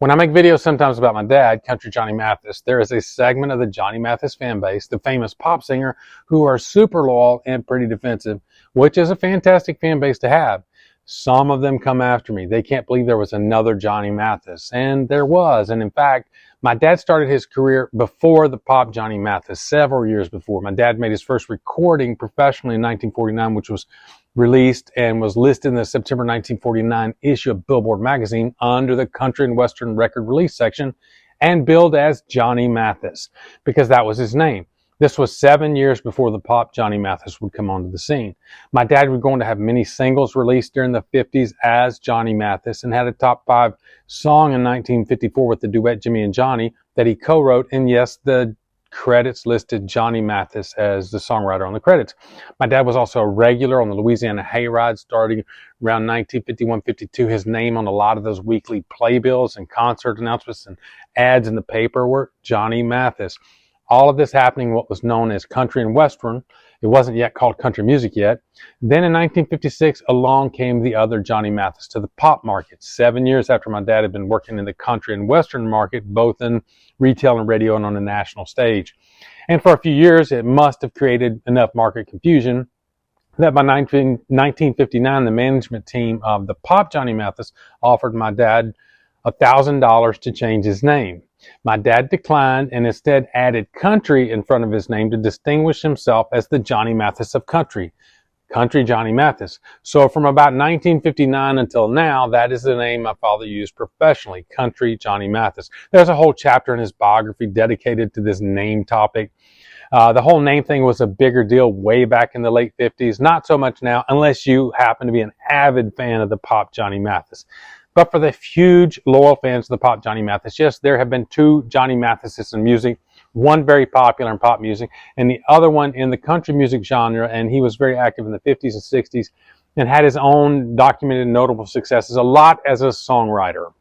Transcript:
When I make videos sometimes about my dad, Country Johnny Mathis, there is a segment of the Johnny Mathis fan base, the famous pop singer, who are super loyal and pretty defensive, which is a fantastic fan base to have. Some of them come after me. They can't believe there was another Johnny Mathis. And there was. And in fact, my dad started his career before the pop Johnny Mathis, several years before. My dad made his first recording professionally in 1949, which was released and was listed in the September 1949 issue of Billboard magazine under the country and western record release section and billed as Johnny Mathis because that was his name. This was 7 years before the pop Johnny Mathis would come onto the scene. My dad was going to have many singles released during the 50s as Johnny Mathis and had a top 5 song in 1954 with the duet Jimmy and Johnny that he co-wrote. And yes, the credits listed Johnny Mathis as the songwriter on the credits. My dad was also a regular on the Louisiana Hayride starting around 1951-52. His name on a lot of those weekly playbills and concert announcements and ads in the paper were Johnny Mathis. All of this happening in what was known as country and western. It wasn't yet called country music yet. Then in 1956, along came the other Johnny Mathis to the pop market. 7 years after my dad had been working in the country and western market, both in retail and radio and on the national stage. And for a few years, it must have created enough market confusion that by 1959, the management team of the pop Johnny Mathis offered my dad $1,000 to change his name. My dad declined and instead added country in front of his name to distinguish himself as the Johnny Mathis of country. Country Johnny Mathis. So from about 1959 until now, that is the name my father used professionally, Country Johnny Mathis. There's a whole chapter in his biography dedicated to this name topic. The whole name thing was a bigger deal way back in the late 50s. Not so much now, unless you happen to be an avid fan of the pop Johnny Mathis. But for the huge loyal fans of the pop Johnny Mathis, yes, there have been two Johnny Mathises in music, one very popular in pop music and the other one in the country music genre. And he was very active in the 50s and 60s and had his own documented notable successes, a lot as a songwriter.